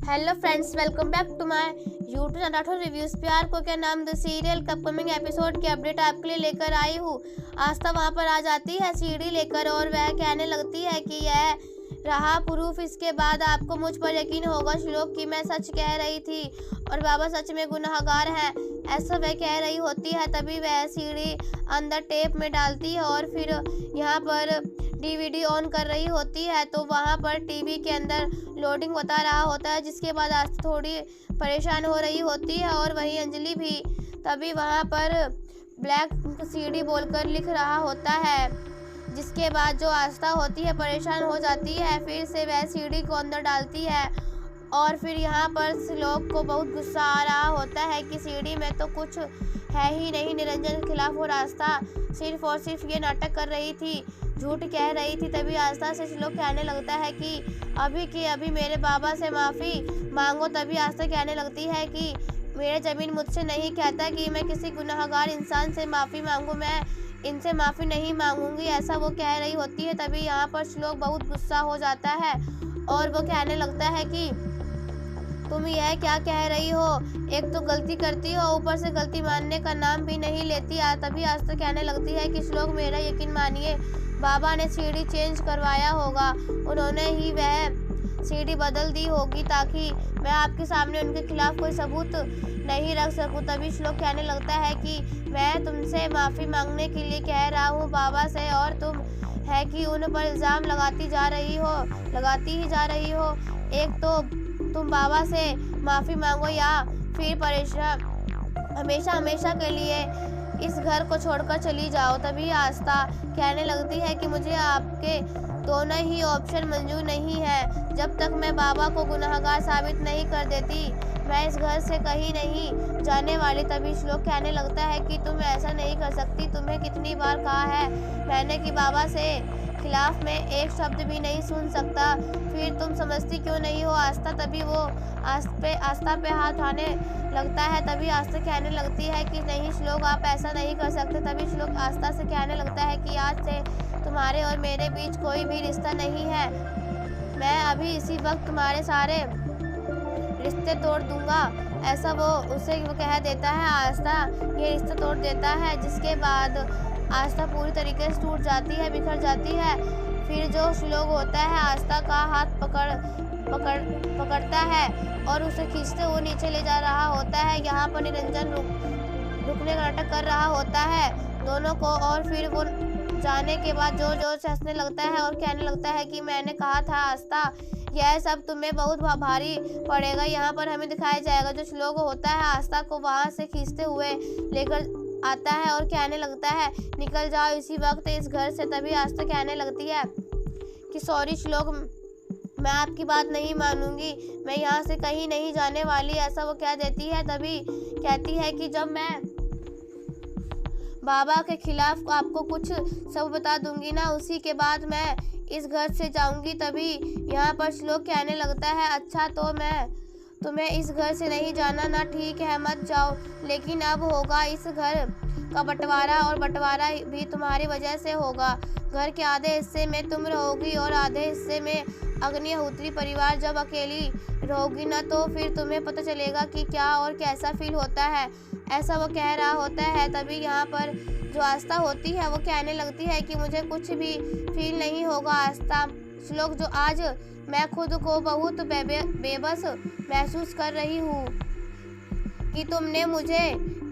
Hello friends, welcome back to my YouTube channel Rathore reviews. प्यार को क्या नाम द सीरियल का अपकमिंग एपिसोड की अपडेट आपके लिए लेकर आई हूँ। आस्था वहाँ पर आ जाती है सीढ़ी लेकर और वह कहने लगती है कि यह रहा प्रूफ, इसके बाद आपको मुझ पर यकीन होगा श्लोक कि मैं सच कह रही थी और बाबा सच में गुनहगार हैं। ऐसा वह कह रही होती है, तभी वह सीढ़ी अंदर टेप में डालती है और फिर यहाँ पर डीवीडी ऑन कर रही होती है तो वहाँ पर टीवी के अंदर लोडिंग बता रहा होता है, जिसके बाद आस्था थोड़ी परेशान हो रही होती है और वहीं अंजलि भी। तभी वहाँ पर ब्लैक सीडी बोलकर लिख रहा होता है, जिसके बाद जो आस्था होती है परेशान हो जाती है। फिर से वह सीडी को अंदर डालती है और फिर यहाँ पर श्लोक को बहुत गुस्सा आ रहा होता है कि सीडी में तो कुछ है ही नहीं निरंजन के खिलाफ, और आस्था सिर्फ और सिर्फ ये नाटक कर रही थी, झूठ कह रही थी। तभी आस्था से श्लोक कहने लगता है कि अभी की अभी मेरे बाबा से माफ़ी मांगो। तभी आस्था कहने लगती है कि मेरे ज़मीन मुझसे नहीं कहता कि मैं किसी गुनहगार इंसान से माफ़ी मांगूँ, मैं इनसे माफ़ी नहीं मांगूंगी, ऐसा वो कह रही होती है। तभी यहाँ पर श्लोक बहुत गुस्सा हो जाता है और वो कहने लगता है कि तुम यह क्या कह रही हो, एक तो गलती करती हो, ऊपर से गलती मानने का नाम भी नहीं लेती। तभी आस्था कहने लगती है कि श्लोक मेरा यकीन मानिए, बाबा ने सीढ़ी चेंज करवाया होगा, उन्होंने ही वह सीढ़ी बदल दी होगी ताकि मैं आपके सामने उनके खिलाफ कोई सबूत नहीं रख सकूं। तभी श्लोक कहने लगता है कि मैं तुमसे माफ़ी मांगने के लिए कह रहा हूं बाबा से, और तुम है कि उन पर इल्ज़ाम लगाती ही जा रही हो। एक तो तुम बाबा से माफ़ी मांगो या फिर परेशान हमेशा के लिए इस घर को छोड़कर चली जाओ। तभी आस्था कहने लगती है कि मुझे आपके दोनों ही ऑप्शन मंजूर नहीं है, जब तक मैं बाबा को गुनहगार साबित नहीं कर देती मैं इस घर से कहीं नहीं जाने वाली। तभी श्लोक कहने लगता है कि तुम ऐसा नहीं कर सकती, तुम्हें कितनी बार कहा है मैंने कि बाबा से खिलाफ में एक शब्द भी नहीं सुन सकता, फिर तुम समझती क्यों नहीं हो आस्था। तभी वो आस्था पे हाथ उठाने लगता है। तभी आस्था कहने लगती है कि नहीं श्लोक, आप ऐसा नहीं कर सकते। तभी श्लोक आस्था से कहने लगता है कि आज से तुम्हारे और मेरे बीच कोई भी रिश्ता नहीं है, मैं अभी इसी वक्त तुम्हारे सारे रिश्ते तोड़ दूंगा। ऐसा वो कह देता है। आस्था ये रिश्ता तोड़ देता है, जिसके बाद आस्था पूरी तरीके से टूट जाती है, बिखर जाती है। फिर जो श्लोक होता है आस्था का हाथ पकड़ता है और उसे खींचते हुए नीचे ले जा रहा होता है। यहाँ पर निरंजन रुकने का नाटक कर रहा होता है दोनों को, और फिर वो जाने के बाद जोर जोर से हंसने लगता है और कहने लगता है कि मैंने कहा था आस्था, यह सब तुम्हें बहुत भारी पड़ेगा। यहाँ पर हमें दिखाया जाएगा जो श्लोक होता है आस्था को वहाँ से खींचते हुए लेकर आता है और कहने लगता है निकल जाओ इसी वक्त इस घर से। तभी आस्था कहने लगती है कि सॉरी श्लोक, मैं आपकी बात नहीं मानूंगी, मैं यहाँ से कहीं नहीं जाने वाली, ऐसा वो कह देती है। तभी कहती है कि जब मैं बाबा के खिलाफ आपको कुछ सब बता दूंगी ना, उसी के बाद मैं इस घर से जाऊंगी। तभी यहाँ पर श्लोक कहने लगता है अच्छा तो मैं तुम्हें इस घर से नहीं जाना ना, ठीक है मत जाओ, लेकिन अब होगा इस घर का बंटवारा, और बंटवारा भी तुम्हारी वजह से होगा। घर के आधे हिस्से में तुम रहोगी और आधे हिस्से में अग्निहोत्री परिवार। जब अकेली रहोगी ना तो फिर तुम्हें पता चलेगा कि क्या और कैसा फील होता है, ऐसा वो कह रहा होता है। तभी यहाँ पर जो आस्था होती है वो कहने लगती है कि मुझे कुछ भी फील नहीं होगा आस्था। श्लोक, जो आज मैं खुद को बहुत बेबस महसूस कर रही हूँ कि तुमने मुझे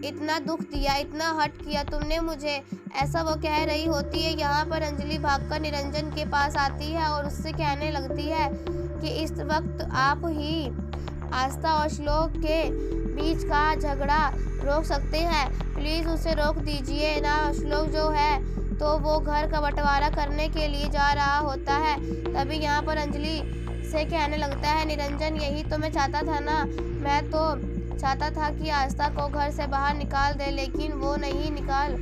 इतना दुख दिया, इतना हर्ट किया तुमने मुझे, ऐसा वो कह रही होती है। यहाँ पर अंजलि भागकर निरंजन के पास आती है और उससे कहने लगती है कि इस वक्त आप ही आस्था और श्लोक के बीच का झगड़ा रोक सकते हैं, प्लीज़ उसे रोक दीजिए ना। श्लोक जो है तो वो घर का बंटवारा करने के लिए जा रहा होता है। तभी यहाँ पर अंजलि से कहने लगता है निरंजन, यही तो मैं चाहता था ना, मैं तो चाहता था कि आस्था को घर से बाहर निकाल दे, लेकिन वो नहीं निकाल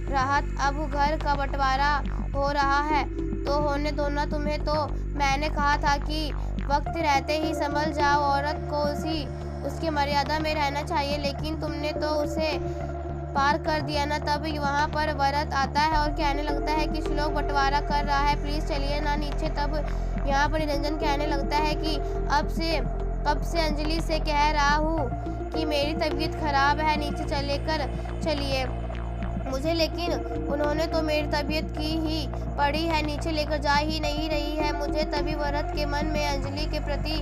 रहा। अब घर का बंटवारा हो रहा है तो होने दो ना, तुम्हें तो मैंने कहा था कि वक्त रहते ही संभल जाओ, औरत को उसकी मर्यादा में रहना चाहिए, लेकिन तुमने तो उसे पार कर दिया ना। तब वहाँ पर वरत आता है और कहने लगता है कि श्लोक बंटवारा कर रहा है, प्लीज़ चलिए ना नीचे। तब यहाँ पर निरंजन कहने लगता है कि अब से कब से अंजलि से कह रहा हूँ कि मेरी तबीयत खराब है, नीचे लेकर चलिए मुझे, लेकिन उन्होंने तो मेरी तबीयत की ही पड़ी है, नीचे लेकर जा ही नहीं रही है मुझे। तभी भरत के मन में अंजलि के प्रति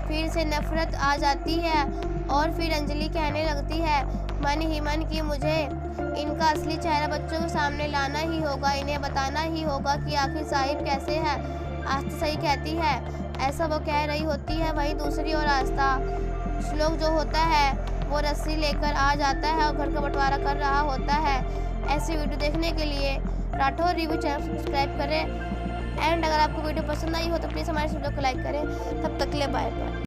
फिर से नफरत आ जाती है और फिर अंजलि कहने लगती है मन ही मन कि मुझे इनका असली चेहरा बच्चों के सामने लाना ही होगा, इन्हें बताना ही होगा कि आखिर साहिब कैसे है। आस्था सही कहती है, ऐसा वो कह रही होती है। वहीं दूसरी ओर आस्था श्लोक जो होता है वो रस्सी लेकर आ जाता है और घर का बंटवारा कर रहा होता है। ऐसी वीडियो देखने के लिए राठौर रिव्यू चैनल सब्सक्राइब करें एंड अगर आपको वीडियो पसंद आई हो तो प्लीज़ हमारे वीडियो को लाइक करें। तब तक के लिए बाय बाय।